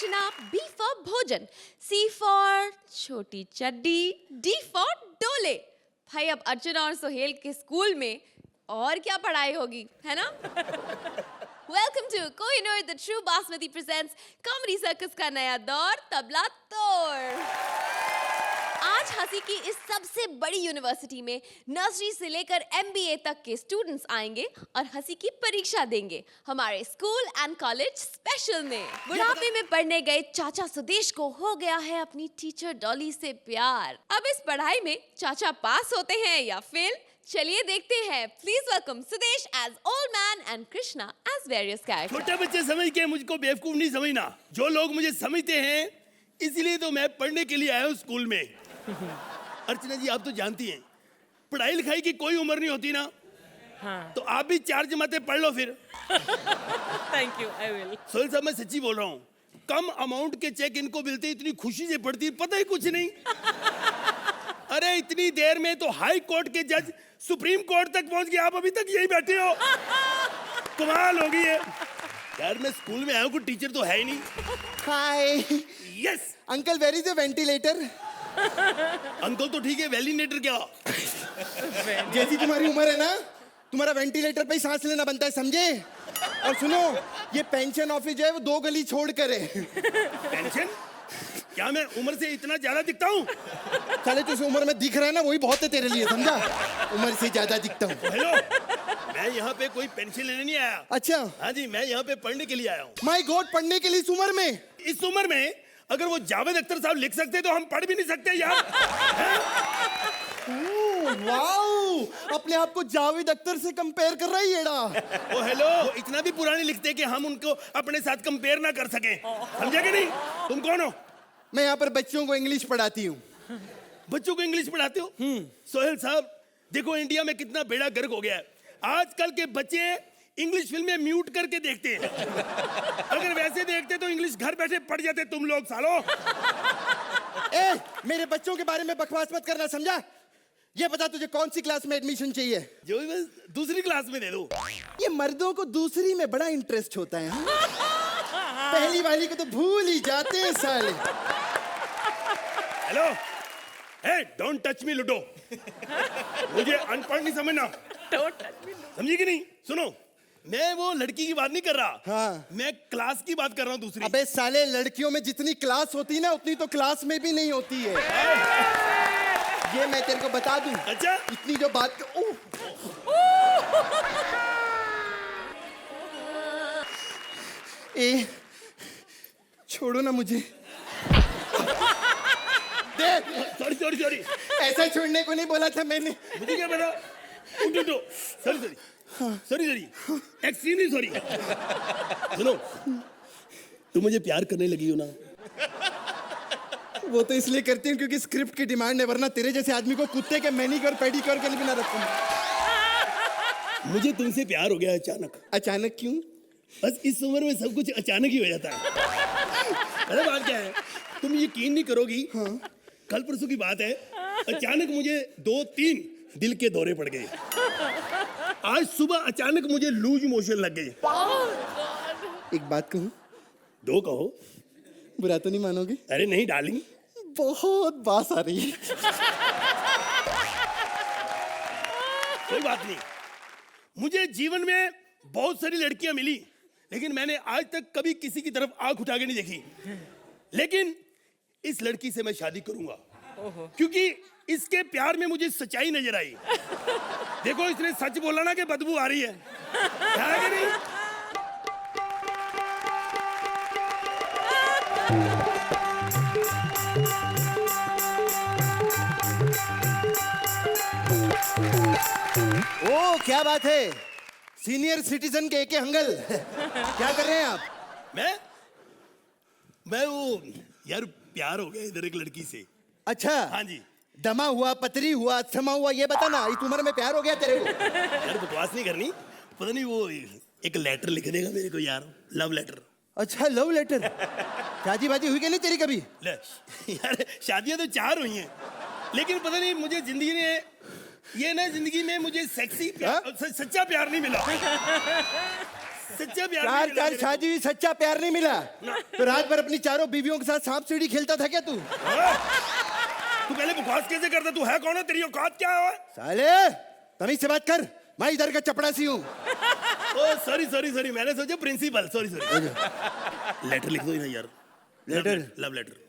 Archana, B for भोजन, C for छोटी चड्डी, D for डोले। भाई अब अर्चना और सोहेल के स्कूल में और क्या पढ़ाई होगी, है ना? Welcome to Kohinoor the True Basmati presents Comedy Circus का नया दौर, तबला तोड़। आज हंसी की इस सबसे बड़ी यूनिवर्सिटी में नर्सरी से लेकर MBA तक के स्टूडेंट्स आएंगे और हंसी की परीक्षा देंगे हमारे स्कूल एंड कॉलेज स्पेशल में। बुढ़ापे में पढ़ने गए चाचा सुदेश को हो गया है अपनी टीचर डॉली से प्यार। अब इस पढ़ाई में चाचा पास होते हैं या फेल, चलिए देखते हैं। Please welcome Sudesh as old man and Krishna as various characters. छोटे बच्चे समझ के मुझको बेवकूफ नहीं समझना। जो लोग मुझे समझते हैं इसलिए तो मैं पढ़ने के लिए आया हूँ स्कूल में। अर्चना जी, आप तो जानती हैं पढ़ाई लिखाई की कोई उम्र नहीं होती ना। हाँ। तो आप भी 4 जमातें पढ़ लो फिर। Thank you, I will. Sohail साहब, मैं सच्ची बोल रहा हूँ, कम अमाउंट के चेक इनको मिलते इतनी खुशी से पढ़ती, पता ही कुछ नहीं। अरे इतनी देर में तो हाई कोर्ट के जज सुप्रीम कोर्ट तक पहुंच गए, आप अभी तक यही बैठे हो। कमाल हो गई है यार। मैं स्कूल में आया हूँ, कोई टीचर तो है ही नहीं। Hi yes uncle, where is the ventilator? Uncle तो ठीक है, वेलिनेटर क्या? जैसी तुम्हारी उम्र है ना, तुम्हारा वेंटिलेटर पे ही सांस लेना बनता है, समझे? और सुनो, ये पेंशन ऑफिस जो है वो 2 गली छोड़ कर है। पेंशन? क्या मैं उम्र से इतना ज्यादा दिखता हूँ? साले तुझ उम्र में दिख रहा है ना, वही बहुत है तेरे लिए, समझा? उम्र से ज्यादा दिखता हूँ। हेलो, मैं यहाँ पे कोई पेंशन लेने नहीं आया। अच्छा। हाँ जी, मैं यहाँ पे पढ़ने के लिए आया हूँ। माय गॉड, पढ़ने के लिए इस उम्र में? इस उम्र में अगर वो जावेद अख्तर साहब लिख सकते तो हम पढ़ भी नहीं सकते यार। वाओ, अपने आप को जावेद अख्तर से कंपेयर कर रहा है येड़ा। ओ हेलो, वो इतना भी पुराने लिखते कि हम उनको अपने साथ कंपेयर ना कर सके, समझे कि नहीं? तुम कौन हो? मैं यहाँ पर बच्चों को इंग्लिश पढ़ाती हूँ। बच्चों को इंग्लिश पढ़ाते हो? सोहेल साहब, देखो इंडिया में कितना बेड़ा गर्क हो गया है। आजकल के बच्चे इंग्लिश फिल्में म्यूट करके देखते हैं। अगर वैसे देखते तो इंग्लिश घर बैठे पढ़ जाते तुम लोग सालो। ए, मेरे बच्चों के बारे में बकवास मत करना, समझा? ये बता, तुझे कौन सी क्लास में एडमिशन चाहिए? जो भी बस दूसरी क्लास में दे दो। ये मर्दों को दूसरी में बड़ा इंटरेस्ट होता है। पहली वाली को तो भूल ही जाते हैं साले। Hello, hey don't touch me ludo. मुझे अनपढ़ नहीं समझना, समझी कि नहीं? सुनो, मैं वो लड़की की बात नहीं कर रहा। हाँ। मैं क्लास की बात कर रहा हूँ दूसरी। अबे साले, लड़कियों में जितनी क्लास होती है ना, उतनी तो क्लास में भी नहीं होती है। ये मैं तेरे को बता दूं। अच्छा, इतनी जो बात ए, छोड़ो ना मुझे। देख, सॉरी सॉरी सॉरी, ऐसा छोड़ने को नहीं बोला था मैंने। मुझे क्या पता। उठो, sorry sorry sorry sorry, extremely sorry. सुनो, तुम मुझे प्यार करने लगी हो ना? वो तो इसलिए करती हूँ क्योंकि स्क्रिप्ट की डिमांड है, वरना तेरे जैसे आदमी को कुत्ते के मैनीक्योर पेडिक्योर के लिए भी ना रखूंगा। मुझे तुमसे प्यार हो गया अचानक। अचानक क्यों? बस इस उम्र में सब कुछ अचानक ही हो जाता है। अरे बात क्या है, तुम यकीन नहीं करोगी। हाँ। कल परसों की बात है, अचानक मुझे 2-3 दिल के दौरे पड़ गए। आज सुबह अचानक मुझे लूज मोशन लग गए। एक बात कहूँ? 2 कहो। बुरा तो नहीं मानोगे? अरे नहीं डार्लिंग, बहुत बास आ रही है। कोई बात नहीं। मुझे जीवन में बहुत सारी लड़कियां मिली, लेकिन मैंने आज तक कभी किसी की तरफ आंख उठा के नहीं देखी। लेकिन इस लड़की से मैं शादी करूंगा, क्योंकि इसके प्यार में मुझे सच्चाई नजर आई। देखो, इसने सच बोला ना कि बदबू आ रही है, है कि नहीं? ओ, क्या बात है, सीनियर सिटीजन के एके हंगल। क्या कर रहे हैं आप? मैं वो यार, प्यार हो गया इधर एक लड़की से। अच्छा। हाँ जी। दमा हुआ, पतरी हुआ, थमा हुआ, ये बता ना, इस उम्र में प्यार हो गया तेरे को? यार बकवास नहीं करनी। पता नहीं, वो एक लेटर लिख देगा मेरे को यार, लव लेटर। अच्छा, लव लेटर। शादी बाजी हुई कि नहीं तेरी कभी? ले यार, शादियां तो 4 हुई हैं, लेकिन पता नहीं मुझे जिंदगी ने ये ना, जिंदगी में मुझे सेक्सी प्यार, सच्चा प्यार नहीं मिला। सच्चा प्यार चार नहीं मिला चार मेरे को। शादी हुई, सच्चा प्यार नहीं मिला। तो रात भर अपनी चारों बीवियों के साथ सांप सीढ़ी खेलता था क्या तू? तू पहले बकवास कैसे करता? तू है कौन है? तेरी औकात क्या है? साले तमीज से बात कर, मैं इधर का चपड़ासी हूँ। ओ सॉरी सॉरी सॉरी, मैंने सोचा प्रिंसिपल। Sorry sorry. लेटर लिख दो ना यार। लेटर? Love letter.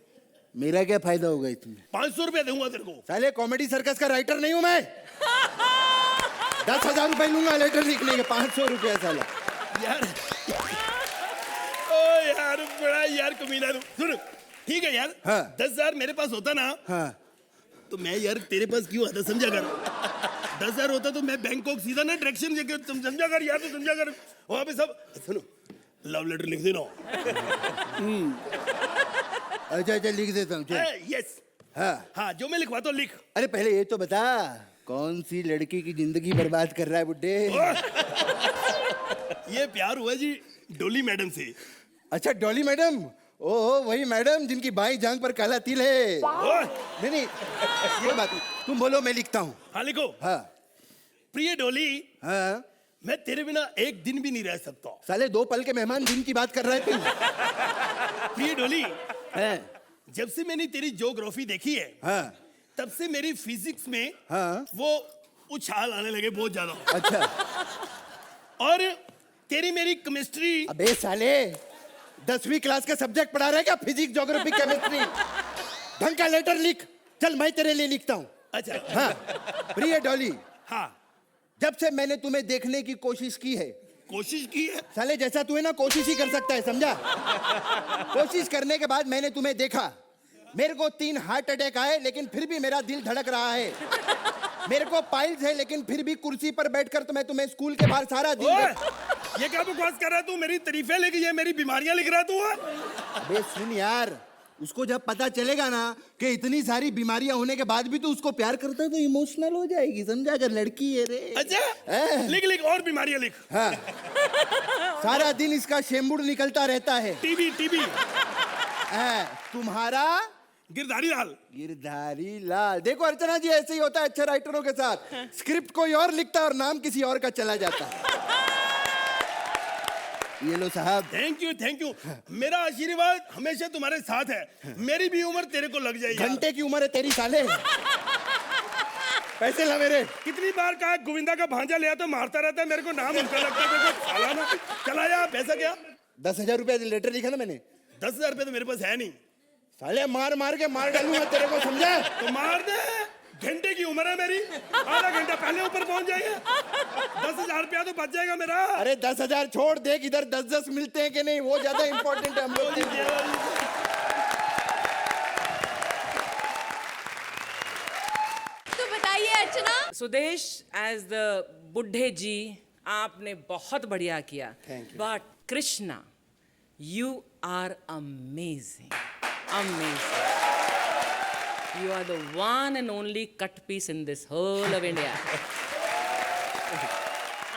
मेरा क्या फायदा होगा इसमें? 500 रुपया दूंगा तेरे को। साले कॉमेडी सर्कस का राइटर नहीं हूं मैं। 10,000 रुपए लूंगा लेटर लिखने के, 500 रुपया साला। यार ओ यार बड़ा यार कमीना तू। सुन ठीक है यार, हाँ। 10,000 मेरे पास होता ना हाँ तो मैं यार तेरे पास क्यों आता? समझा कर। 10,000 होता तो मैं बैंकॉक सीधा ना डायरेक्शन लेके, तुम समझा कर यार, तो समझा कर। वहां पे सब सुनो, लव लेटर लिख देना। अच्छा अच्छा लिख देता हूँ चल। यस हाँ हाँ, जो मैं लिखवाता हूँ लिख। अरे पहले ये तो बता, कौन सी लड़की की जिंदगी बर्बाद कर रहा है बुड्ढे? ये प्यार हुआ जी डोली मैडम से। अच्छा डॉली मैडम, ओहो वही मैडम जिनकी बाई जांग पर काला तिल है। नहीं नहीं ये बात नहीं। तुम बोलो मैं लिखता हूँ। हाँ लिखो। हाँ प्रिय डोली, हाँ मैं तेरे बिना एक दिन भी नहीं रह सकता। साले 2 पल के मेहमान दिन की बात कर रहा है तू। प्रिय डोली, हाँ जब से मैंने तेरी ज्योग्राफी देखी है हाँ तब से मेरी फिजिक्स में हाँ। वो उछाल आने लगे बहुत ज्यादा। अच्छा और तेरी मेरी केमिस्ट्री। अबे साले 10वीं क्लास का सब्जेक्ट पढ़ा रहा है क्या? Physics geography chemistry. ढंग का लेटर लिख। चल मैं तेरे लिए लिखता हूँ। अच्छा हाँ प्रिय डॉली, हाँ, जब से मैंने तुम्हें देखने की कोशिश की है, कोशिश की है। साले जैसा तू है ना कोशिश ही कर सकता है, समझा? कोशिश करने के बाद मैंने तुम्हें देखा। मेरे को 3 हार्ट अटैक आए लेकिन फिर भी मेरा दिल धड़क रहा है। मेरे को पाइल्स है लेकिन फिर भी कुर्सी पर बैठकर तो मैं तुम्हें स्कूल के बाहर सारा दिन ओए, ये क्या बकवास कर रहा है तू? मेरी तारीफें लिख, ये मेरी बीमारियां लिख रहा है तू? अबे सुन यार, उसको जब पता चलेगा ना कि इतनी सारी बीमारियां होने के बाद भी तो उसको प्यार करता है तो इमोशनल हो जाएगी, समझा? अगर लड़की है रे। अच्छा लिख लिख और बीमारियां लिख। हाँ सारा दिन इसका शेम्बुड़ निकलता रहता है। टीबी टीबी, तुम्हारा गिरधारी लाल। गिरधारी लाल। देखो अर्चना जी ऐसे ही होता है अच्छे राइटरों के साथ। स्क्रिप्ट कोई और लिखता है और नाम किसी और का चला जाता है। ये लो साहब। Thank you. मेरा आशीर्वाद हमेशा तुम्हारे साथ है। मेरी भी उम्र तेरे को लग जाएगी। घंटे की उम्र है तेरी साले। पैसे ला मेरे। कितनी बार कहा गोविंदा का भांजा लिया तो मारता रहता है मेरे को, नाम उनका लगता है मेरे को। साला ना चला जा। पैसा क्या? 10,000 रुपया लेटर लिखा ना मैंने। 10,000 रुपये तो मेरे पास है नहीं। साले मार मार के मार डालूंगा तेरे को, समझा? तो मार दे। घंटे की उम्र है मेरी, आधा घंटा पहले ऊपर पहुंच जाएगा। 10,000 रुपया तो बच जाएगा मेरा। अरे 10,000 छोड़, देख इधर 10-10 मिलते हैं कि नहीं, वो ज्यादा इंपॉर्टेंट है हम लोग के लिए। तो बताइए अर्चना। सुदेश एज द बुढ़े जी, आपने बहुत बढ़िया किया। But Krishna, you are amazing, amazing. You are the one and only cut piece in this whole of India.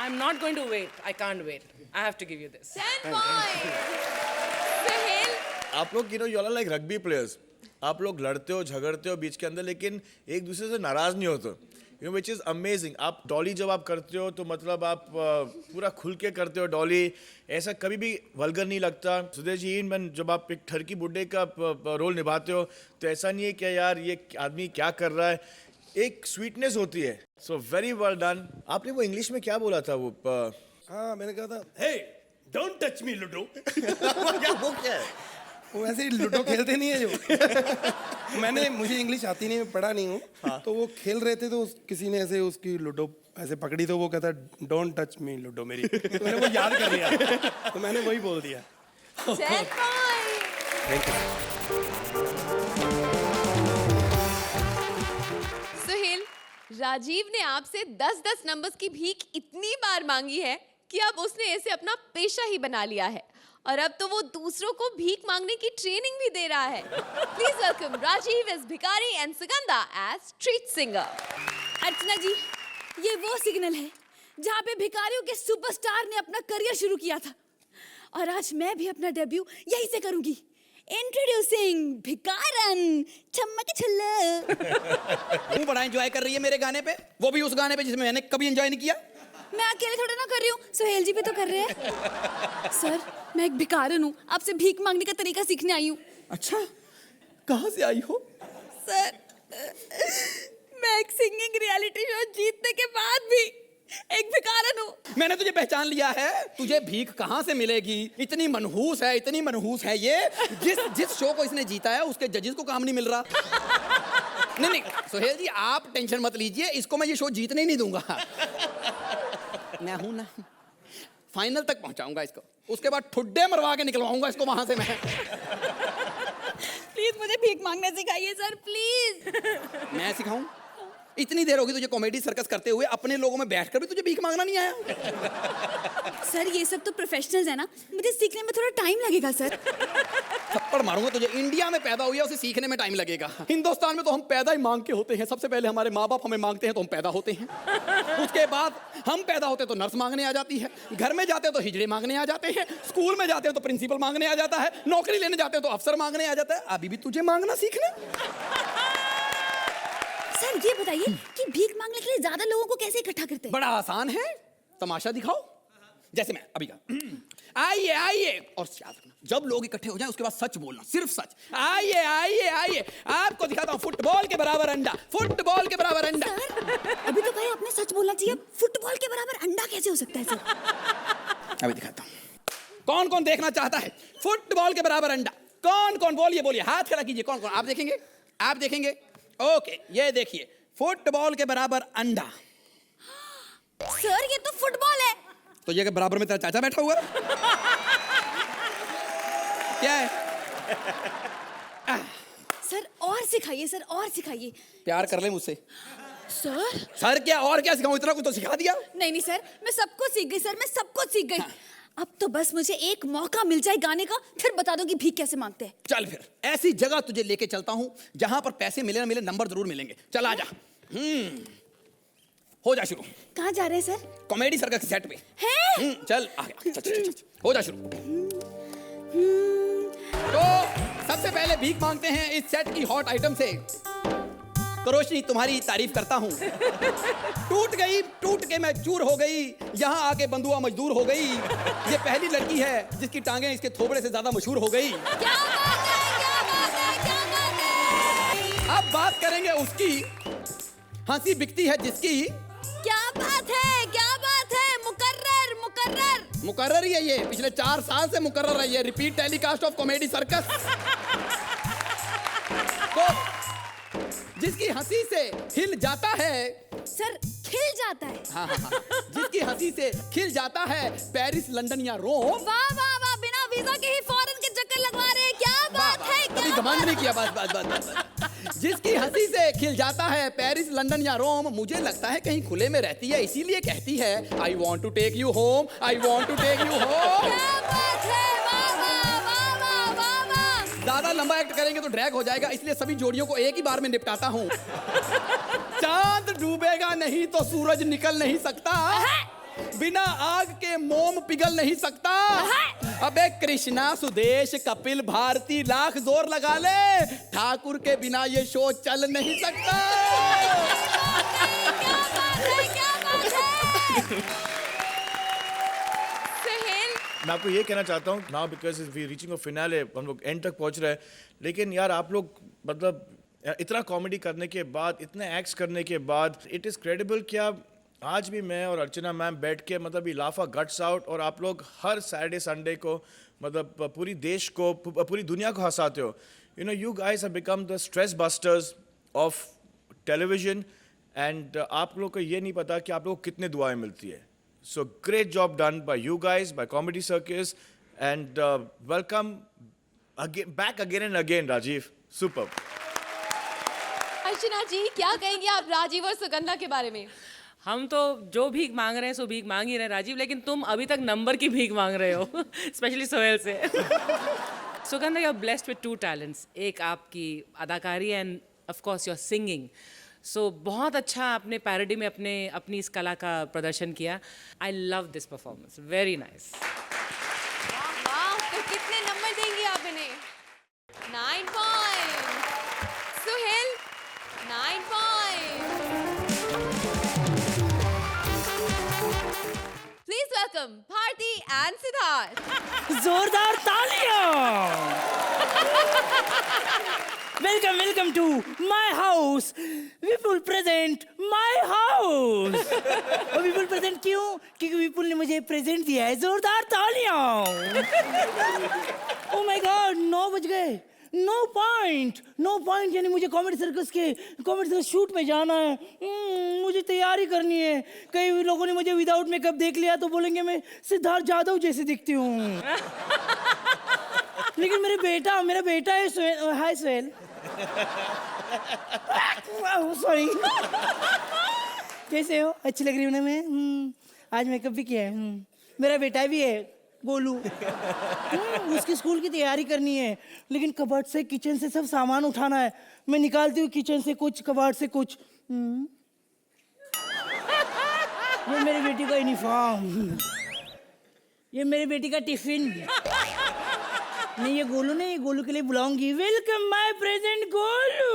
I'm not going to wait. I can't wait. I have to give you this. 10 points. Sahil, आप लोग you all are like rugby players. आप लोग लड़ते हो झगड़ते हो बीच के अंदर लेकिन एक दूसरे से नाराज नहीं होते, which is amazing. आप डॉली जब आप करते हो तो मतलब आप पूरा खुल के करते हो डॉली, ऐसा कभी भी वल्गर नहीं लगता। सुदेश जी मैं जब आप एक ठरकी बुड्ढे का रोल निभाते हो तो ऐसा नहीं है कि यार ये आदमी क्या कर रहा है, एक स्वीटनेस होती है। So very well done. आपने वो इंग्लिश में क्या बोला था वो हाँ मैंने कहा था, हे डोंट टच मी लूडो। वो क्या है? वो वैसे ही लूडो खेलते नहीं है जो। मुझे इंग्लिश आती नहीं, मैं पढ़ा नहीं हूँ। हाँ। तो वो खेल रहे थे तो किसी ने ऐसे उसकी लूडो ऐसे पकड़ी तो वो कहता डोंट टच मी लूडो मेरी। तो मैंने वो याद कर लिया तो मैंने वही बोल दिया। 10 points. सुहेल, राजीव ने आपसे 10-10 नंबर्स की भीख इतनी बार मांगी है कि अब उसने इसे अपना पेशा ही बना लिया है और अब तो वो दूसरों को भीख मांगने की ट्रेनिंग भी दे रहा है। प्लीज वेलकम राजीव एज भिखारी and Sugandha as street singer. Archana ji, ये वो सिग्नल है जहाँ पे भिखारियों के सुपरस्टार ने अपना करियर शुरू किया था और आज मैं भी अपना डेब्यू यहीं से करूंगी। इंट्रोड्यूसिंग भिकारन चम्मक छल्ला। तू बड़ा एंजॉय कर रही है मेरे गाने पे, वो भी उस गाने पे जिसमें मैंने कभी एंजॉय नहीं किया। मैं अकेले थोड़ा ना कर रही हूँ, सुहेल जी भी तो कर रहे हैं। सर, मैं एक भिखारन हूँ, आपसे भीख मांगने का तरीका सीखने आई हूँ। अच्छा, कहाँ से आई हो? सर, मैं एक सिंगिंग रियलिटी शो जीतने के बाद भी एक भिखारन हूँ। मैंने तुझे पहचान लिया है। तुझे भीख कहाँ से मिलेगी? इतनी मनहूस है, इतनी मनहूस है ये। जिस शो को इसने जीता है उसके जजेस को काम नहीं मिल रहा। नहीं, सुहेल जी आप टेंशन मत लीजिए, इसको मैं ये शो जीतने ही नहीं दूंगा। मैं हूं ना, फाइनल तक पहुंचाऊंगा इसको, उसके बाद ठुड्डे मरवा के निकलवाऊंगा इसको वहां से मैं। प्लीज मुझे भीख मांगना सिखाइए सर, प्लीज। मैं सिखाऊं? इतनी देर होगी तुझे कॉमेडी सर्कस करते हुए, अपने लोगों में बैठकर भी तुझे भीख मांगना नहीं आया? सर ये सब तो प्रोफेशनल्स है ना, मुझे सीखने में थोड़ा टाइम लगेगा सर। थप्पड़ मारूंगा तुझे। इंडिया में पैदा हुई है, उसे सीखने में टाइम लगेगा। हिंदुस्तान में तो हम पैदा ही मांग के होते हैं। सबसे पहले हमारे माँ बाप हमें मांगते हैं तो हम पैदा होते हैं। उसके बाद हम पैदा होते तो नर्स मांगने आ जाती है, घर में जाते तो हिजड़े मांगने आ जाते हैं, स्कूल में जाते हैं तो प्रिंसिपल मांगने आ जाता है, नौकरी लेने जाते हैं तो अफसर मांगने आ जाता है। अभी भी तुझे मांगना सीखना। सर ये बताइए कि भीख मांगने के लिए ज्यादा लोगों को कैसे इकट्ठा करते हैं? बड़ा आसान है, तमाशा दिखाओ। जैसे मैं अभी का आइए आइए, और याद रखना जब लोग इकट्ठे हो जाए उसके बाद सच बोलना, सिर्फ सच। आइए आइए आइए, आपको दिखाता हूँ फुटबॉल के बराबर अंडा, फुटबॉल के बराबर अंडा। सर अभी तो कहीं आपने सच बोलना चाहिए, फुटबॉल के बराबर अंडा कैसे हो सकता है सर? अभी दिखाता हूँ। कौन कौन देखना चाहता है फुटबॉल के बराबर अंडा? कौन कौन? बोलिए बोलिए, हाथ खड़ा कीजिए। कौन कौन? आप देखेंगे, आप देखेंगे। ओके, ये देखिए फुटबॉल के बराबर अंडा। सर ये तो फुटबॉल है। तो ये बराबर में तेरा चाचा बैठा हुआ है? क्या है? सर और सिखाइए सर, और सिखाइए। प्यार कर ले मुझसे। सर सर क्या और क्या सिखाऊं? इतना कुछ तो सिखा दिया। नहीं नहीं सर, मैं सब कुछ सीख गई सर, मैं सब कुछ सीख गई। अब तो बस मुझे एक मौका मिल जाए गाने का, फिर बता दो कि भीख कैसे मांगते हैं। चल फिर ऐसी जगह तुझे लेके चलता हूं जहां पर पैसे मिले ना मिले नंबर जरूर मिलेंगे। चल आजा। हो जा शुरू। कहाँ जा रहे हैं सर? कॉमेडी सर्कस के सेट पे। हैं? चल आ गया। चल, चल, चल, चल। हो जा शुरू। तो सबसे पहले भीख मांगते हैं इस सेट की हॉट आइटम से। तो रोशनी तुम्हारी तारीफ करता हूँ। टूट के मैं चूर हो गई, यहाँ आके बंधुआ मजदूर हो गई। ये पहली लड़की है जिसकी टांगें इसके थोबड़े से ज्यादा मशहूर हो गई। क्या बात है, क्या बात है, क्या बात है? अब बात करेंगे उसकी, हंसी बिकती है जिसकी। क्या बात है, क्या बात है? मुकर्रर मुकर्रर मुकर्रर ही है ये, पिछले 4 साल से मुकर्रर है ये। Repeat telecast of comedy circus. तो जिसकी हंसी से हिल जाता है, सर खिल जाता है। हाँ हाँ हाँ, जिसकी हंसी से खिल जाता है पेरिस, लंदन या रोम। वाह वाह वाह, बिना वीजा के ही फॉरेन के चक्कर लगवा रहे हैं। क्या बात है, अभी क्या घमंड बात नहीं किया। बस। जिसकी हंसी से खिल जाता है पेरिस, लंदन या रोम। मुझे लगता है कहीं खुले में रहती है, इसीलिए कहती है I want to take you home, I want to take you home. क्या बात है, वाह वाह वाह वाह वाह वाह। ज्यादा लंबा एक्ट करेंगे तो ड्रैग हो जाएगा, इसलिए सभी जोड़ियों को एक ही बार में निपटाता हूँ। चांद डूबेगा नहीं तो सूरज निकल नहीं सकता, बिना आग के मोम पिघल नहीं सकता। अबे कृष्णा, सुदेश, कपिल, भारती लाख जोर लगा ले, ठाकुर के बिना ये शो चल नहीं सकता। क्या बात है, क्या बात है? सुहेल, मैं आपको ये कहना चाहता हूँ now because we reaching a finale, हम लोग एंड तक पहुँच रहे हैं, लेकिन यार आप लोग मतलब इतना कॉमेडी करने के बाद, इतने एक्ट्स करने के बाद, इट इज़ क्रेडिबल कि आप आज भी मैं और अर्चना मैम बैठ के मतलब we laugh our guts out, और आप लोग हर सैटरडे संडे को मतलब पूरी देश को, पूरी दुनिया को हंसाते हो। You know, you guys have become the stress busters of television, and आप लोग को ये नहीं पता कि आप लोग को कितने दुआएं मिलती है। So great job done by you guys, by Comedy Circus, and welcome back again and again Rajiv, super. Archana ji क्या कहेंगे आप राजीव और सुगंधा के बारे में? हम तो जो भीख मांग रहे हैं सो भीख मांग ही रहे हैं राजीव, लेकिन तुम अभी तक नंबर की भीख मांग रहे हो, स्पेशली सोहेल से। Sugandha, you are blessed with 2 talents, एक आपकी अदाकारी and of course your singing. So बहुत अच्छा आपने पैरोडी में अपनी इस कला का प्रदर्शन किया। I love this performance, very nice. वाह, तो कितने नंबर देंगे आप इन्हें? 9 पॉइंट। सुहेल 9 पॉइंट। जोरदार। जोरदार तालियां। Welcome to my house. Vipul present my house. और विपुल प्रेजेंट क्यों? क्योंकि विपुल ने मुझे प्रेजेंट दिया है। जोरदार तालियां। ओह माय गॉड, 9 बज गए। नो पॉइंट यानी मुझे कॉमेडी सर्कस शूट में जाना है। मुझे तैयारी करनी है। कई लोगों ने मुझे विदाउट मेकअप देख लिया तो बोलेंगे मैं सिद्धार्थ यादव जैसे दिखती हूँ। लेकिन मेरा बेटा है हाय स्वेल। सॉरी। कैसे हो? अच्छी लग रही हूँ ना मैं? आज मेकअप भी किया है। मेरा बेटा भी है गोलू। उसकी स्कूल की तैयारी करनी है, लेकिन कबर्ड से किचन से सब सामान उठाना है। मैं निकालती हूँ किचन से कुछ, कबर्ड से कुछ। ये मेरी बेटी का यूनिफॉर्म, ये मेरी बेटी का टिफिन। नहीं ये गोलू नहीं, ये गोलू के लिए बुलाऊंगी। Welcome my present Golu.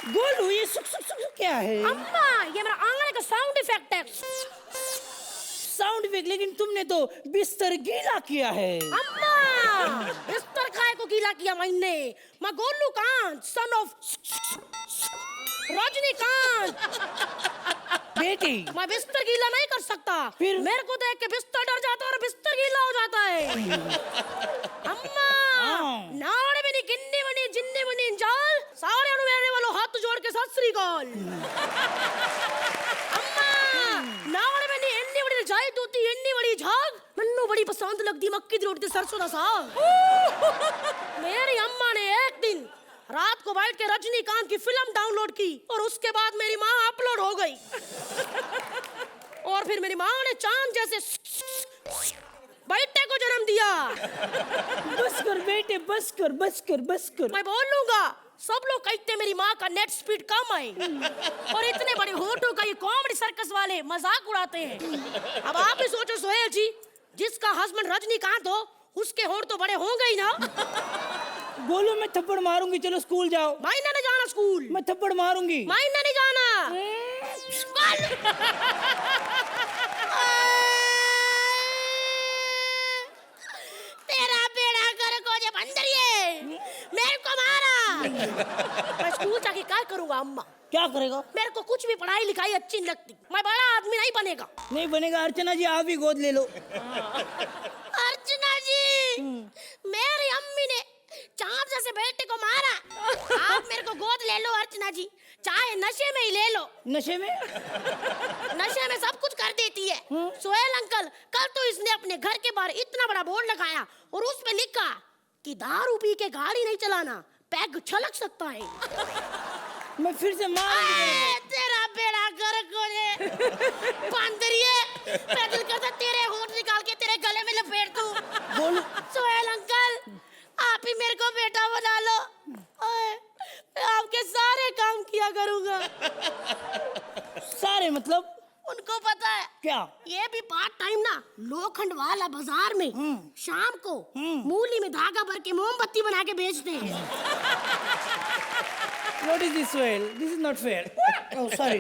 Golu ये सुक सुक सुक क्या है? अम्मा, ये मेरा आंगन का साउंड इफेक्ट है। Sound effect? लेकिन तुमने तो बिस्तर गीला किया है। अम्मा, बिस्तर काय को गीला किया मैंने? मैं गोलू कांत, सन ऑफ रजनीकांत। बेटी मैं बिस्तर गीला नहीं कर सकता। फिर? मेरे को देख के बिस्तर डर जाता है और बिस्तर गीला हो जाता है। अम्मा, नाड़ में गिन्नी बनी जिन्नी बनी जाल सारे मेरे वालों हाथ जोड़ के सत श्री अकाल। अम्मा, नाड़ में एन्नी बड़ी जाई दूती एन्नी बड़ी झाग मन्नू बड़ी पसंद लगती मक्की दी रोटी सरसों दा साग। मेरी अम्मा ने एक दिन रात को बैठ के रजनीकांत की फिल्म डाउनलोड की और उसके बाद मेरी माँ अपलोड हो गई। और फिर मेरी माँ ने चांद जैसे बेटे को जन्म दिया। बस कर बेटे, बस कर बस कर बस कर। मैं बोल लूंगा, सब लोग कहते मेरी माँ का नेट स्पीड कम है और इतने बड़े होठों का ये कॉमेडी सर्कस वाले मजाक उड़ाते हैं। अब आप ही सोचो सोहेल जी, जिसका हस्बैंड रजनीकांत हो उसके होठ तो बड़े होंगे ही ना। गोलू मैं थप्पड़ मारूंगी, चलो स्कूल जाओ। मायने नहीं जाना स्कूल। मैं थप्पड़ मारूंगी। मायने नहीं जाना। तेरा बेड़ा कर को जे बंदरिए मेरे को मारा। मैं स्कूल जाके क्या करूंगा अम्मा? क्या करेगा? मेरे को कुछ भी पढ़ाई लिखाई अच्छी नहीं लगती। मैं बड़ा आदमी नहीं बनेगा। नहीं बनेगा। अर्चना जी आप भी गोद ले लो। अर्चना जी, मेरी अम्मी ने चांद जैसे बेटे को मारा। आप मेरे को गोद ले लो अर्चना जी, चाहे नशे में ही ले लो। नशे में? नशे में सब कुछ कर देती है। सोहेल अंकल, कल तो इसने अपने घर के बाहर इतना बड़ा बोर्ड लगाया और उस पे लिखा कि दारू पी के गाड़ी नहीं चलाना, पैग छलक सकता है। मैं फिर से मारूंगी। तेरा बेड़ा गर्क हो जाए बंदरिए। मेरा दिल करता तेरे होठ निकाल के तेरे गले में लपेट दूं। गोलू सोहेल अंकल, आप ही मेरे को बेटा बना लो। ओए, मैं आपके सारे काम किया करूंगा। सारे मतलब? उनको पता है क्या? ये भी पार्ट टाइम ना लोखंड वाला बाजार में शाम को मूली में धागा भर के मोमबत्ती बना के बेचते हैं। What is this, Sohail? This is not fair. Oh, sorry.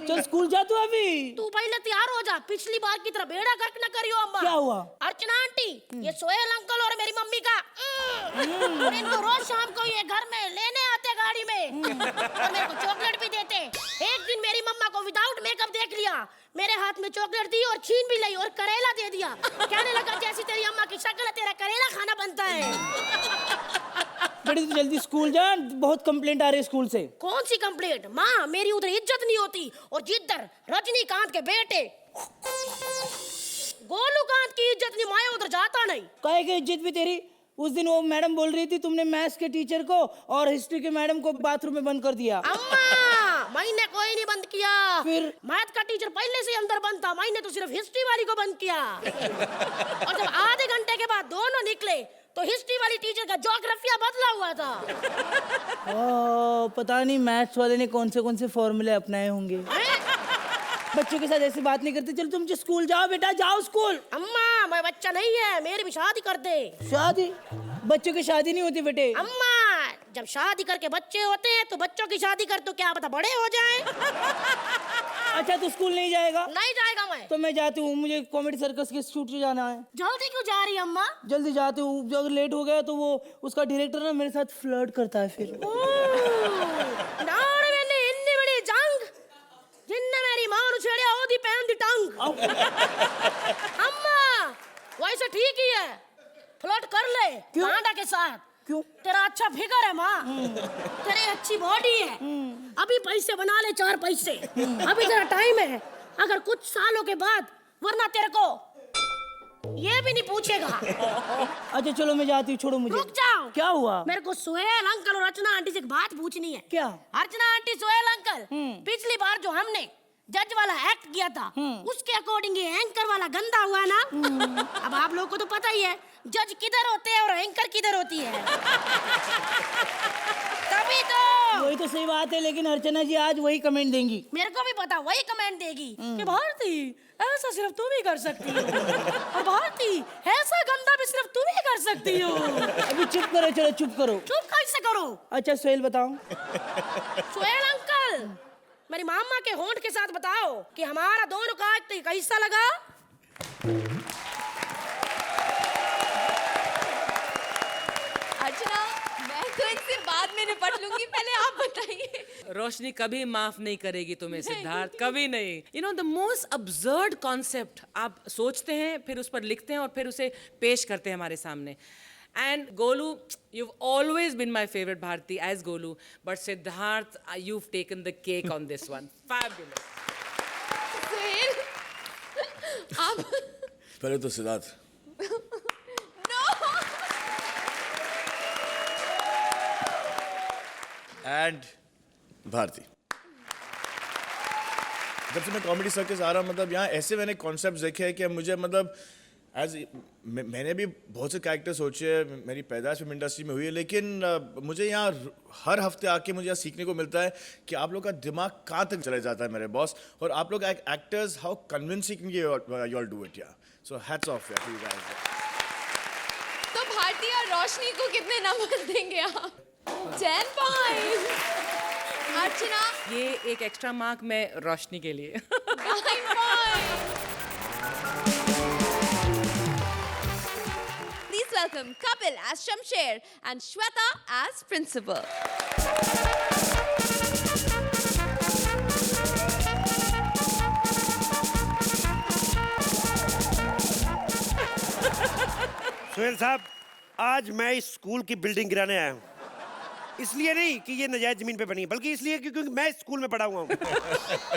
चल स्कूल जा तू अभी। तू पहले तैयार हो जा, पिछली बार की तरह बेड़ा गर्क न करियो अम्मा। क्या हुआ? अर्चना आंटी, ये सोहेल अंकल और मेरी मम्मी का इनको रोज शाम को ये घर में लेने आते गाड़ी में और मेरे को चॉकलेट भी देते। एक दिन मेरी मम्मा को विदाउट मेकअप देख लिया, मेरे हाथ में चॉकलेट दी और छीन भी ली और करेला दे दिया। कहने लगा जैसी तेरी अम्मा की शक्ल है तेरा करेला खाना बनता है। बेटी तू जल्दी स्कूल जा, बहुत कंप्लेंट आ रही है स्कूल से। कौन सी कंप्लेंट? माँ, मेरी उधर इज्जत नहीं होती और जिधर रजनीकांत के बेटे गोलूकांत की इज्जत नहीं, मैं उधर जाता नहीं। काहे की इज्जत भी तेरी? उस दिन वो मैडम बोल रही थी तुमने मैथ्स के टीचर को और हिस्ट्री के मैडम को बाथरूम में बंद कर दिया। अम्मा, मैंने कोई नहीं बंद किया। फिर? मैथ का टीचर पहले से अंदर बंद था, मैंने तो सिर्फ हिस्ट्री वाली को बंद किया। और जब आधे घंटे के बाद दोनों निकले तो हिस्ट्री वाली टीचर का ज्योग्राफिया बदला हुआ था। पता नहीं मैथ्स वाले ने कौन से फॉर्मूले अपनाए होंगे। बच्चों के साथ ऐसी बात नहीं करते। चलो तुम स्कूल जाओ बेटा, जाओ स्कूल। अम्मा, मैं बच्चा नहीं है, मेरी भी शादी कर दे। शादी? बच्चों की शादी नहीं होती बेटे। अम्मा, जब शादी करके बच्चे होते हैं तो बच्चों की शादी कर तो क्या पता बड़े हो जाएं। अच्छा तू स्कूल नहीं जाएगा? नहीं जाएगा मैं। तो मैं जाती हूँ, मुझे कॉमेडी सर्कस के शूट पे जाना है। जल्दी क्यों जा रही है अम्मा? जल्दी जाती हूँ, अगर लेट हो गया तो वो उसका डायरेक्टर ना मेरे साथ फ्लर्ट करता है फिर। नाड़ मैंने इतनी बड़ी जंग जिन्ने मेरी मां नु छेड़िया ओदी पैन दी टंग। अम्मा वैसे ठीक ही है, फ्लर्ट कर ले गांडा के साथ। क्यों? तेरा अच्छा फिगर है माँ, तेरी अच्छी बॉडी है, अभी पैसे बना ले 4 पैसे, अभी तेरा टाइम है, अगर कुछ सालों के बाद वरना तेरे को ये भी नहीं पूछेगा। अच्छा चलो मैं जाती हूँ, छोड़ो मुझे। रुक जाओ। क्या हुआ? मेरे को सोहेल अंकल और अर्चना आंटी से एक बात पूछनी है। क्या? अर्चना आंटी, सोहेल अंकल, पिछली बार जो हमने जज वाला एक्ट किया था उसके अकॉर्डिंग ये एंकर वाला गंदा हुआ ना। अब आप लोगों को तो पता ही है जज किधर होते हैं और एंकर किधर होती है। तभी तो वही तो सही बात है, लेकिन अर्चना जी आज वही कमेंट देंगी। मेरे को भी पता वही कमेंट देगी कि भारती ऐसा सिर्फ तुम ही कर सकती हो, और भारती ऐसा गंदा भी सिर्फ तुम ही कर सकती हो। अभी चुप करो, चलो चुप करो। चुप कैसे करो? अच्छा सोहेल बताओ। सोहेल अंकल, मेरी मामा के होंठ के साथ बताओ कि हमारा दोनों का एक्ट कैसा लगा? अर्चना, मैं तो इनसे बाद में निपट लूंगी, पहले आप बताइए। रोशनी कभी माफ नहीं करेगी तुम्हें सिद्धार्थ, कभी नहीं। You know the most absurd concept आप सोचते हैं, फिर उस पर लिखते हैं और फिर उसे पेश करते हैं हमारे सामने। And Golu, you've always been my favorite, Bharti, as Golu. But Siddharth, you've taken the cake on this one. Fabulous. Suhail, आप पहले तो सिद्धार्थ, एंड भारती, जब से मैं कॉमेडी सर्कस आ रहा हूँ, मतलब यहाँ ऐसे मैंने कॉन्सेप्ट देखे हैं कि मुझे मतलब मैंने भी बहुत से कैरेक्टर सोचे, मेरी पैदाइश फिल्म इंडस्ट्री में हुई है, लेकिन मुझे यहाँ हर हफ्ते आके मुझे यहाँ सीखने को मिलता है कि आप लोग का दिमाग कहाँ तक चला जाता है मेरे बॉस, और आप लोग actors how convincing you all do it. Yeah so hats off to you guys. तो भारती और रोशनी को कितने नंबर देंगे आप? 10 पॉइंट। अर्चना, ये एक एक्स्ट्रा मार्क मैं रोशनी के लिए। 9 point. Please welcome Kapil as Shamsher and Shweta as principal. Sohail साहब, आज मैं इस स्कूल की बिल्डिंग गिराने आया हूँ। इसलिए नहीं कि ये नजायज जमीन पे बनी है, बल्कि इसलिए क्योंकि मैं इस स्कूल में पढ़ा हुआ हूँ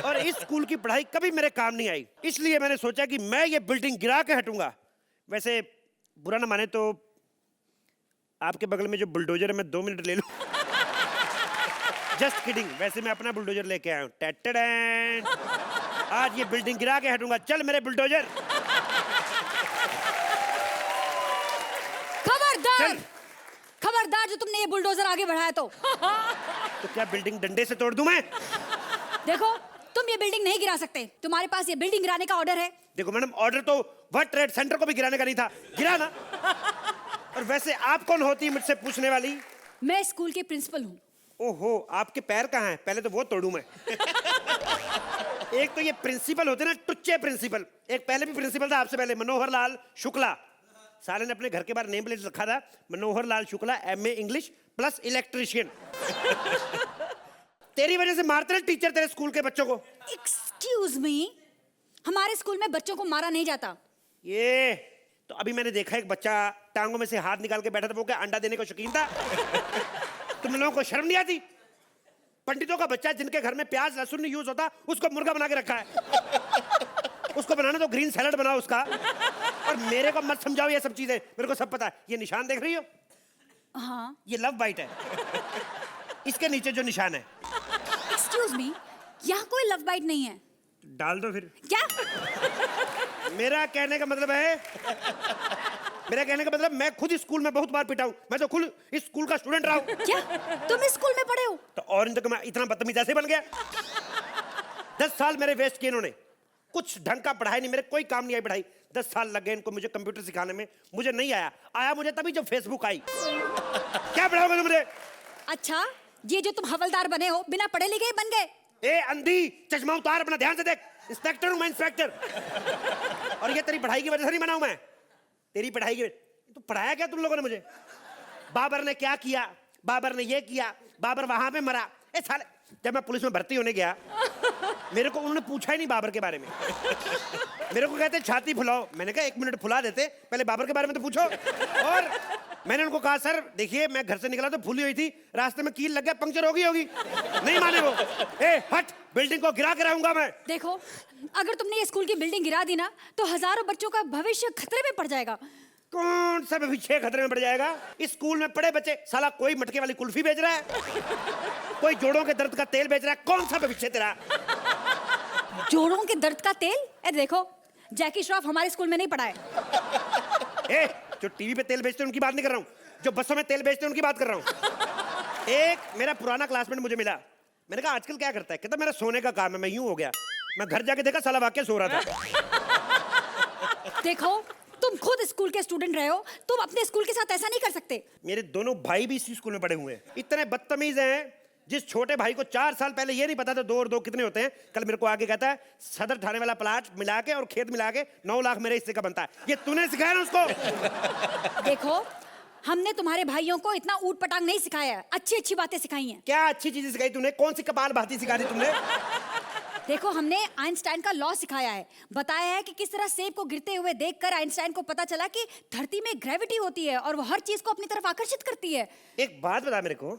और इस स्कूल की पढ़ाई कभी मेरे काम नहीं आई। इसलिए मैंने सोचा कि मैं ये बिल्डिंग गिरा के हटूंगा। वैसे बुरा ना माने तो आपके बगल में जो बुलडोजर है मैं 2 मिनट ले लूं। जस्ट किडिंग, वैसे मैं अपना बुलडोजर लेके आया हूँ। टैटडैन! आज ये बिल्डिंग गिरा के हटूंगा। चल मेरे बुलडोजर। खबरदार, खबरदार, जो तुमने ये बुलडोजर आगे बढ़ाया तो क्या बिल्डिंग डंडे से तोड़ दूं मैं? देखो, तुम ये बिल्डिंग नहीं गिरा सकते। तुम्हारे पास ये बिल्डिंग गिराने का ऑर्डर है। देखो मैडम, ऑर्डर तो वर्ल्ड ट्रेड सेंटर को भी गिराने का नहीं था, गिरा ना। और वैसे आप कौन होती है मुझसे पूछने वाली? मैं स्कूल की प्रिंसिपल हूँ। ओहो, आपके पैर कहाँ हैं? पहले तो वो तोड़ूं मैं। एक तो ये प्रिंसिपल होते ना, टुच्चे प्रिंसिपल। एक पहले भी प्रिंसिपल था आपसे पहले, मनोहर लाल शुक्ला। साले ने अपने घर के बाहर नेम प्लेट रखा था, Manohar Lal Shukla MA English plus electrician. तेरी वजह से मारते हैं टीचर तेरे स्कूल के बच्चों को। एक्सक्यूज मी, हमारे स्कूल में बच्चों को मारा नहीं जाता। ये तो अभी मैंने देखा एक बच्चा टांगों में से हाथ निकाल के बैठा था, वो क्या अंडा देने को शौकीन था? तुम लोगों को शर्म नहीं आती? पंडितों का बच्चा जिनके घर में प्याज लहसुन नहीं यूज होता, उसको मुर्गा बना के रखा है। उसको बनाना तो ग्रीन सैलड बनाओ उसका। और मेरे को मत समझाओ ये सब चीजें, मेरे को सब पता है। ये निशान देख रही हो? हाँ। ये लव बाइट है। इसके नीचे जो निशान है। एक्सक्यूज मी, यहाँ कोई लव बाइट नहीं है। डाल दो फिर। क्या? मेरा कहने का मतलब मैं खुद इस स्कूल में बहुत बार पिटा हूं। मैं तो खुद इस स्कूल का स्टूडेंट रहा हूं। क्या तुम इस स्कूल में पढ़े हो? तो और इन तक मैं इतना बदतमीज ऐसे बन गया? 10 साल मेरे वेस्ट किए इन्होंने। कुछ ढंग का पढ़ाई नहीं, मेरे कोई काम नहीं आई पढ़ाई। 10 साल लग गए इनको मुझे कंप्यूटर सिखाने में। मुझे नहीं आया मुझे तभी जब फेसबुक आई। क्या पढ़ाओगे तुम मुझे? अच्छा, ये जो तुम हवलदार बने हो बिना पढ़े लिखे ही बन गए? ए अंधी, चश्मा उतार, अपना ध्यान से देख। इंस्पेक्टर हूं मैं, इंस्पेक्टर। और ये तेरी पढ़ाई की वजह से नहीं बना हूं मैं, तेरी पढ़ाई की। तो पढ़ाया क्या तुम लोगों ने मुझे? बाबर ने क्या किया, बाबर ने ये किया, बाबर वहां पे मरा। ए साले, जब मैं पुलिस में भर्ती होने गया, मेरे को उन्होंने पूछा ही नहीं बाबर के बारे में। मेरे को कहते छाती फुलाओ, मैंने कहा 1 मिनट फुला देते, पहले बाबर के बारे में तो पूछो। और मैंने उनको कहा सर देखिए मैं घर से निकला तो फूली हुई थी, रास्ते में कील लग गया, पंक्चर होगी। नहीं माने वो। ए हट, बिल्डिंग को गिरा के रहूंगा मैं। देखो, अगर तुमने ये स्कूल की बिल्डिंग गिरा दी ना तो हजारों बच्चों का भविष्य खतरे में पड़ जाएगा। कौन सा भविष्य खतरे में पड़ जाएगा? इस स्कूल में पढ़े बच्चे, साला कोई मटके वाली कुल्फी बेच रहा है, कोई जोड़ों के दर्द का तेल बेच रहा है। कौन सा भविष्य तेरा? जोड़ों के दर्द का तेल? ए देखो, जैकी श्रॉफ हमारे स्कूल में नहीं पढ़ा है। ए, जो टीवी पे तेल बेचते हैं उनकी बात नहीं कर रहा हूँ, जो बसों में तेल बेचते हैं उनकी बात कर रहा हूँ। एक मेरा पुराना क्लासमेट मुझे मिला, मैंने कहा आजकल क्या करता है? कहता मेरा सोने का काम है। मैं यूं हो गया, मैं घर जाके देखा साला वाकई सो रहा था। देखो, तुम खुद स्कूल के स्टूडेंट रहे हो, तुम अपने स्कूल के साथ ऐसा नहीं कर सकते। मेरे दोनों भाई भी इसी स्कूल में पढ़े हुए हैं। इतने बदतमीज हैं, जिस छोटे भाई को 4 साल पहले ये नहीं पता था 2 और 2 कितने होते हैं, कल मेरे को आके कहता है सदर थाने वाला प्लाट मिला के और खेत मिला के 9 लाख मेरे हिस्से का बनता है। ये तूने सिखाया ना उसको? देखो, हमने तुम्हारे भाइयों को इतना ऊट पटांग नहीं सिखाया है, अच्छी अच्छी बातें सिखाई हैं। क्या अच्छी चीजें सिखाई तूने? कौन सी कपाल भाती सिखा दी तुमने? देखो, हमने आइंस्टाइन का लॉ सिखाया है, बताया है कि किस तरह सेब को गिरते हुए देखकर आइंस्टाइन को पता चला कि धरती में ग्रेविटी होती है और वो हर चीज को अपनी तरफ आकर्षित करती है। एक बात बता मेरे को,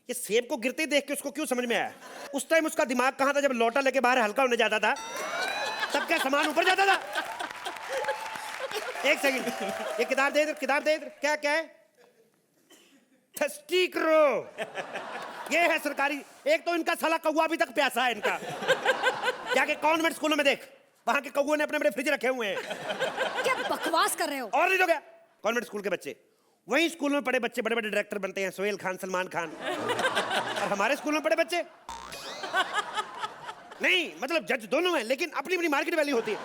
ये सेब को गिरते देख के उसको क्यों समझ में आया? उस टाइम उसका दिमाग कहाँ था जब लोटा लेके बाहर हल्का होने जाता था? तब क्या सामान ऊपर जाता था? एक सेकंड, ये किताब दे इधर, किताब दे इधर। क्या क्या है? थस्टी करो। ये है सरकारी। एक तो इनका साला कौवा अभी तक प्यासा है इनका। जाके कॉन्वेंट स्कूलों में देख, वहां के कौवे ने अपने अपने फ्रिज रखे हुए हैं। क्या बकवास कर रहे हो? और नहीं तो क्या, कॉन्वेंट स्कूल के बच्चे, वही स्कूल में पढ़े बच्चे बड़े बड़े डायरेक्टर बनते हैं, सोहेल खान, सलमान खान। और हमारे स्कूल में पढ़े बच्चे नहीं, मतलब जज दोनों हैं, लेकिन अपनी अपनी मार्केट वैल्यू होती है।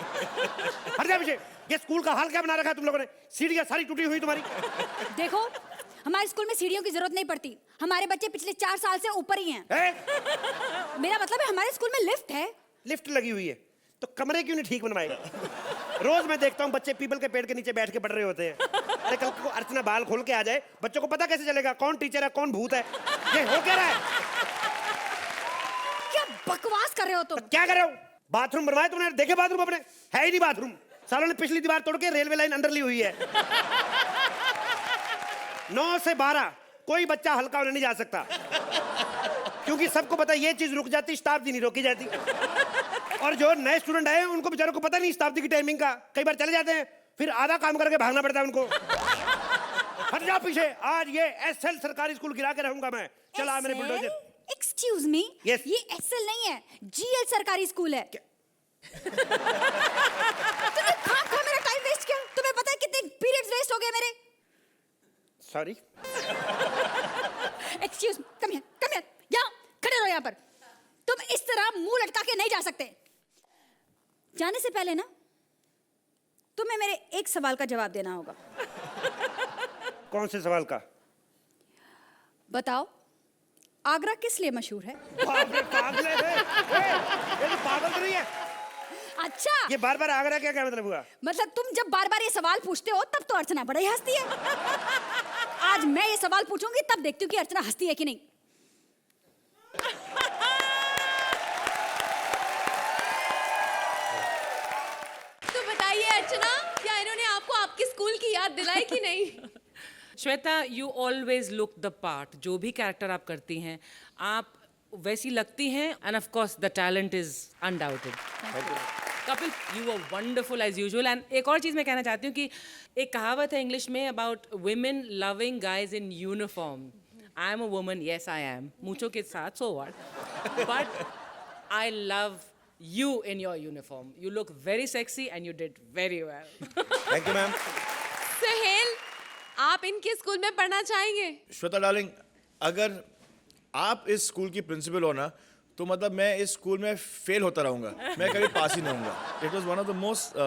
हट जा पीछे। ये स्कूल का हाल क्या बना रखा है तुम लोगों ने? सीढ़ियां सारी टूटी हुई तुम्हारी। देखो, हमारे स्कूल में सीढ़ियों की जरूरत नहीं पड़ती, हमारे बच्चे पिछले 4 साल से ऊपर ही हैं। मेरा मतलब है हमारे स्कूल में लिफ्ट है। लिफ्ट लगी हुई है तो कमरे क्यों नहीं ठीक बनवाए? रोज मैं देखता हूँ बच्चे पीपल के पेड़ के नीचे बैठ के पढ़ रहे होते हैं। अरे कल को अर्चना बाल खोल के आ जाए, बच्चों को पता कैसे चलेगा कौन टीचर है कौन भूत है? ये हो क्या रहा है? क्या बकवास कर रहे हो तुम? क्या कर रहे हो? बाथरूम बनवाए तुमने? देखे बाथरूम अपने? है ही नहीं बाथरूम। सालों ने पिछली दीवार तोड़ के रेलवे लाइन अंदर ली हुई है। 9 से 12 कोई बच्चा हल्का होने नहीं जा सकता, क्योंकि सबको पता है ये चीज रुक जाती, शताब्दी नहीं रोकी जाती। और जो नए स्टूडेंट आए हैं उनको बेचारों को पता नहीं शताब्दी की टाइमिंग का, कई बार चले जाते हैं, फिर आधा काम करके भागना पड़ता है उनको। हट जा पीछे। आज ये एसएल सरकारी स्कूल गिरा के रहूंगा मैं। चला मेरे बुलडोजर। Excuse me, Yes. ये एसएल नहीं है, जीएल सरकारी स्कूल है। तुमने खामखा मेरा टाइम वेस्ट किया। तुम्हें पता है कितने पीरियड्स वेस्ट हो गए मेरे? सॉरी। एक्सक्यूज, कम हियर, यहाँ खड़े रहो यहाँ पर। तुम इस तरह मुंह लटका के नहीं जा सकते। जाने से पहले ना तुम्हें मेरे एक सवाल का जवाब देना होगा। कौन से सवाल का? बताओ, आगरा किस लिए मशहूर है? बाप रे, पागल है ये तो पागल तो नहीं है। अच्छा, ये बार बार आगरा क्या क्या मतलब हुआ? मतलब तुम जब बार बार ये सवाल पूछते हो तब तो अर्चना बड़ा ही हंसती है। आज मैं ये सवाल पूछूंगी तब देखती हूँ कि अर्चना हंसती है कि नहीं। तो बताइए अर्चना, क्या इन्होंने आपको आपके स्कूल की याद दिलाई कि नहीं? Shweta, you always look the part. जो भी कैरेक्टर आप करती हैं आप वैसी लगती हैं, and of course the talent is undoubted. Kapil, you are wonderful as usual. And एक और चीज़ मैं कहना चाहती हूँ कि एक कहावत है इंग्लिश में about women loving guys in uniform. I am a woman, yes I am, मूंछों के साथ, so what, but I love you in your uniform. You look very sexy and you did very well. Thank you ma'am. Suhail, आप इनके school में पढ़ना चाहेंगे? Shweta darling, अगर आप इस स्कूल की प्रिंसिपल हो ना, तो मतलब मैं इस स्कूल में फेल होता रहूंगा, मैं कभी पास ही नहीं होऊंगा। It was one of the most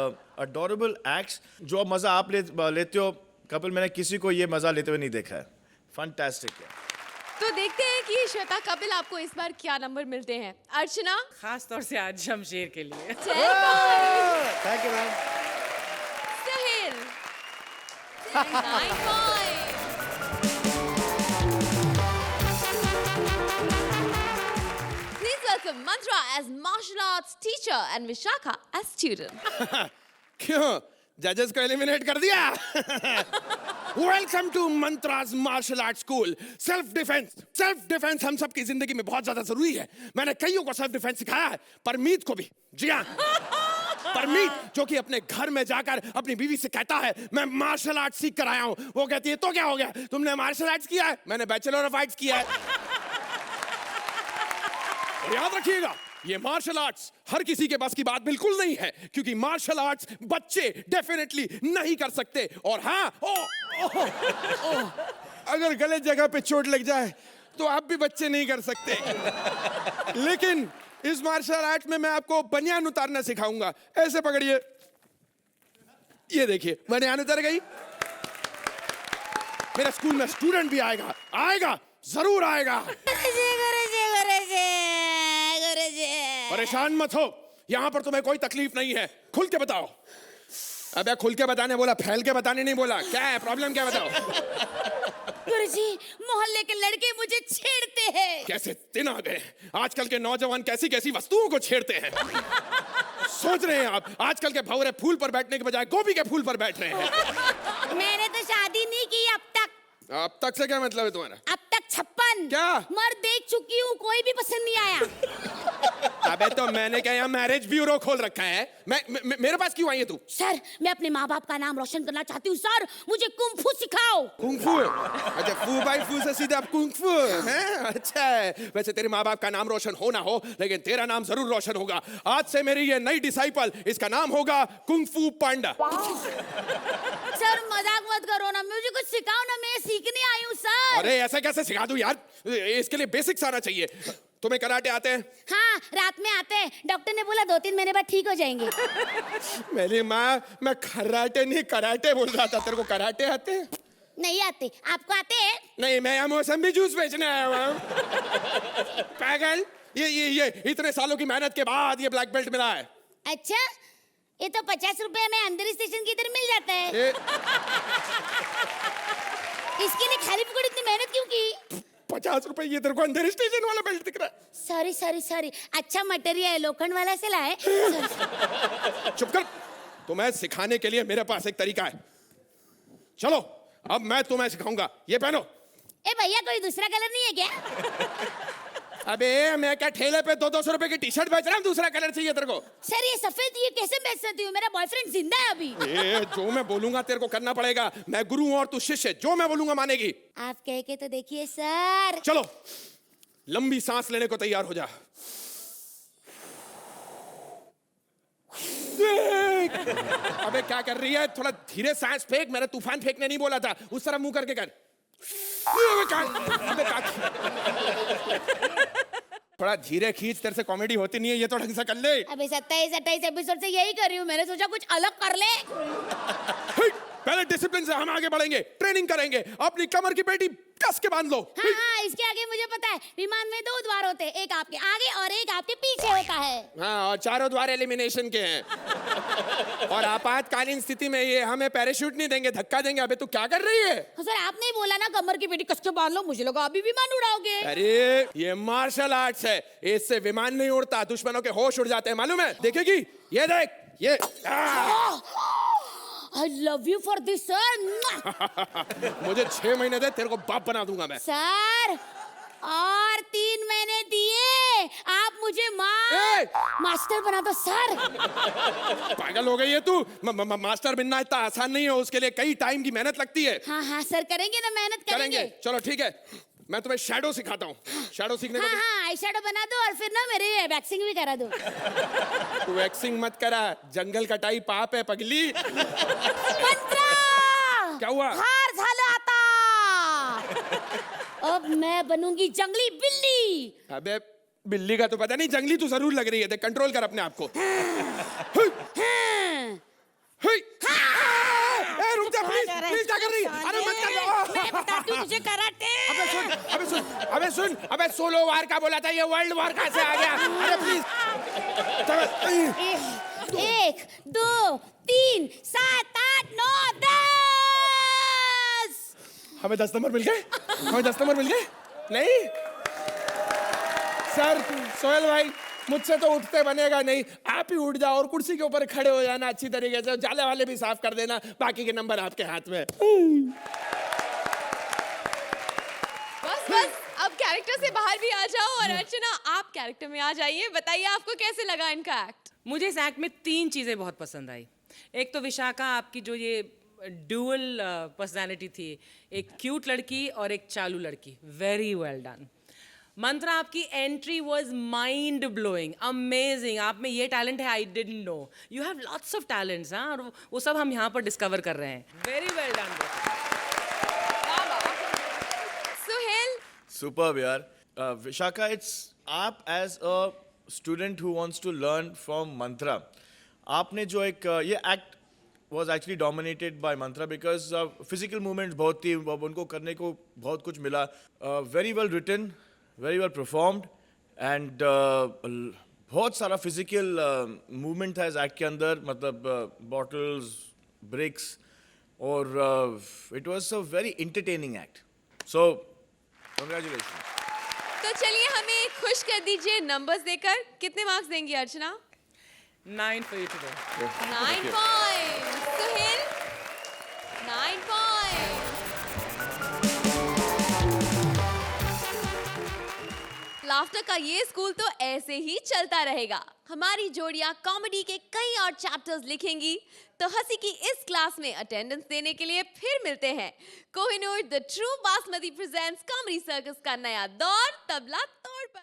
adorable acts. जो मज़ा आप लेते हो कपिल, मैंने किसी को ये मज़ा लेते हुए नहीं देखा है। फैंटास्टिक है। तो देखते हैं कि श्वेता कपिल आपको इस बार क्या नंबर मिलते हैं। अर्चना, खास तौर से आज शमशेर के लिए। 10 points, thank you ma'am. Sahil 9 points. Please welcome Mantra as martial arts teacher and Vishakha as student. क्यों जजेस को एलिमिनेट कर दिया? Welcome to Mantra's martial art school. Self defence हम सब की जिंदगी में बहुत ज्यादा जरूरी है। मैंने कईयों को सेल्फ डिफेंस सिखाया है, परमीत को भी। जी हाँ, परमीत जो कि अपने घर में जाकर अपनी बीवी से कहता है मैं मार्शल आर्ट सीख कर आया हूँ। वो कहती है तो क्या हो गया, तुमने मार्शल आर्ट्स किया है? मैंने बैचलर ऑफ आर्ट्स किया है। और याद रखिएगा, ये मार्शल आर्ट्स हर किसी के बस की बात बिल्कुल नहीं है, क्योंकि मार्शल आर्ट्स बच्चे डेफिनेटली नहीं कर सकते। और हाँ, अगर गलत जगह पे चोट लग जाए तो आप भी बच्चे नहीं कर सकते। लेकिन इस मार्शल आर्ट में मैं आपको बनियान उतारना सिखाऊंगा। ऐसे पकड़िए, ये देखिए बनियान उतर गई। मेरे स्कूल में स्टूडेंट भी आएगा जरूर आएगा। परेशान मत हो, यहाँ पर तुम्हें कोई तकलीफ नहीं है। खुल के बताओ। अबे खुल के बताने बोला, फैल के बताने नहीं बोला। क्या है प्रॉब्लम, क्या बताओ? गुरुजी, मोहल्ले के लड़के मुझे छेड़ते हैं। कैसे दिन आ गए, आजकल के नौजवान कैसी कैसी वस्तुओं को छेड़ते हैं। सोच रहे हैं आप, आजकल के भंवरे फूल पर बैठने के बजाय गोभी के फूल पर बैठ रहे हैं। मैंने तो शादी नहीं की अब तक। अब तक से क्या मतलब है तुम्हारा? अब तक 56 क्या? मर्द देख चुकी हूँ, कोई भी पसंद नहीं आया। अबे तो मैंने क्या यहाँ मैरिज ब्यूरो खोल रखा है? मेरे पास क्यों आई है तू? सर, मैं अपने माँ बाप का नाम रोशन करना चाहती हूँ। सर, मुझे कुंग-फू सिखाओ। कुंग-फू? अच्छा, फू बाई फू से सीधे आप कुंग-फू हैं? अच्छा है। वैसे तेरे माँ बाप का नाम रोशन हो ना हो, लेकिन तेरा नाम जरूर रोशन होगा। आज से मेरी ये नई डिसाइपल, इसका नाम होगा कुंग-फू पांडा। सर, मजाक मत करो ना, मुझे कुछ सिखाओ ना, मैं सीखने आई हूँ सर। अरे ऐसे कैसे सिखा दूं यार, इसके लिए बेसिक्स आना चाहिए। तुम्हें कराटे आते हैं? हाँ, रात में आते हैं। डॉक्टर ने बोला 2-3 महीने बाद ठीक हो जाएंगे। मेरी माँ, मैं खर्राटे नहीं कराटे बोल रहा था। तेरे को कराटे आते हैं? नहीं आते। आपको आते हैं? नहीं, मैं यहाँ मौसमी जूस बेचने आया हूँ। पागल, ये इतने सालों की मेहनत के बाद ये ब्लैक बेल्ट मिला है। अच्छा, ये तो 50 रुपए में अंदर स्टेशन की इधर मिल जाता है। इसके लिए खाली फुकड़ इतनी मेहनत क्यों की? 50 रुपए, ये तेरे को अंदर स्टेशन वाला बेल्ट दिख रहा है? सॉरी, अच्छा मटेरियल लोखंड वाला से लाए। चुप कर। तुम्हें सिखाने के लिए मेरे पास एक तरीका है। चलो, अब मैं तुम्हें सिखाऊंगा। ये पहनो। ए भैया, कोई दूसरा कलर नहीं है क्या? अबे मैं क्या ठेले पे 200-200 रुपए की टी शर्ट बेच रहा हूँ? दूसरा कलर चाहिए तेरे को? सर, ये सफेद ये कैसे बेच सकती हूँ? मेरा बॉयफ्रेंड जिंदा है अभी। जो मैं बोलूंगा तेरे को करना पड़ेगा। मैं गुरु हूं और तू शिष्य। जो मैं बोलूंगा मानेगी। आप कह के तो देखिए सर। चलो, लंबी सांस लेने को तैयार हो जा। अबे क्या कर रही है? थोड़ा धीरे सांस फेंक। मैंने तूफान फेंकने नहीं बोला था। उस तरह मुंह करके कर। थोड़ा धीरे खींच, तेरे से कॉमेडी होती नहीं है। ये तो ढंग से कर ले। अबे 27-28 एपिसोड से यही कर रही हूँ। मैंने सोचा कुछ अलग कर ले। पहले डिसिप्लिन से हम आगे बढ़ेंगे, ट्रेनिंग करेंगे। अपनी कमर की पेटी कस के बांध लो। हाँ, इसके आगे मुझे पता है। विमान में 2 द्वार होते हैं, एक आपके आगे और एक आपके पीछे होता है। हाँ, और चारों द्वार एलिमिनेशन के हैं। और आपातकालीन स्थिति में ये हमें पैराशूट नहीं देंगे, धक्का देंगे। अबे तू क्या कर रही है? सर, आपने ही बोला ना कमर की पेटी कस के बांध लो। मुझे लगा अभी विमान उड़ाओगे। अरे ये मार्शल आर्ट्स है, इससे विमान नहीं उड़ता, दुश्मनों के होश उड़ जाते हैं, मालूम है? देखेगी? ये देख, ये I love you for this, sir. मुझे 6 महीने दे, तेरे को बाप बना दूंगा मैं। सर, और 3 महीने दिए, आप मुझे मास्टर बना दो सर। पागल हो गई है तू? मास्टर बनना इतना आसान नहीं है, उसके लिए कई टाइम की मेहनत लगती है। हाँ सर, करेंगे ना, मेहनत करेंगे। चलो ठीक है, मैं तुम्हें शैडो सिखाता हूँ। शैडो सीखने को हाँ, आई शैडो बना दो और फिर ना मेरे वैक्सिंग भी करा दो। तू वैक्सिंग मत करा, जंगल कटाई पाप है पगली। मंत्रा! क्या हुआ? हार झालं आता। अब मैं बनूंगी जंगली बिल्ली। अबे बिल्ली का तो पता नहीं, जंगली तो जरूर लग रही है। देख, कंट्रोल कर अपने आप को। रुक जा प्लीज, प्लीज क्या कर रही है? अरे मत कर। मैं बताती हूँ तुझे कराटे। अबे सुन, अबे सुन, अबे सोलो वार का बोला था, ये वर्ल्ड वार कहाँ से आ गया? अरे प्लीज। 1 2 3 7 8 9 10। हमें 10 नंबर मिल गए? हमें 10 नंबर मिल गए? नहीं सर, सोहेल भाई मुझसे तो उठते बनेगा नहीं, आप ही उठ जाओ और कुर्सी के ऊपर खड़े हो जाना अच्छी तरीके से, जाले वाले भी साफ कर देना, बाकी के नंबर आपके हाथ में। बस बस, अब कैरेक्टर से बाहर भी आ जाओ और अर्चना आप कैरेक्टर में आ जाइए। बताइए आपको कैसे लगा इनका एक्ट? मुझे इस एक्ट में 3 चीज़ें बहुत पसंद आई। एक तो विशाखा, आपकी जो ये ड्यूअल पर्सनालिटी थी, एक क्यूट लड़की और एक चालू लड़की, वेरी वेल डन। मंत्रा, आपकी entry was mind blowing, amazing. आप में ये टैलेंट है, I didn't know. You have lots of talents, हाँ, और वो सब हम यहाँ पर डिस्कवर कर रहे हैं। Very well done. Suhail, superb यार। विशाखा, इट्स आप as a student who wants to learn from Mantra, आपने जो एक ये act was actually dominated by Mantra because physical movements बहुत थी, उनको करने को बहुत कुछ मिला। Very well written, very well performed, and बहुत सारा physical movement था इस एक्ट के अंदर, मतलब bottles, bricks, और it was a very entertaining act. So, congratulations. तो चलिए हमें खुश कर दीजिए नंबर्स देकर। कितने मार्क्स देंगी Archana? 9 for you today. 9 points. Suhail, 9 points. Laughter का ये स्कूल तो ऐसे ही चलता रहेगा। हमारी जोड़ियां कॉमेडी के कई और चैप्टर्स लिखेंगी, तो हंसी की इस क्लास में अटेंडेंस देने के लिए फिर मिलते हैं। Kohinoor the true basmati presents comedy circus का नया दौर, तबला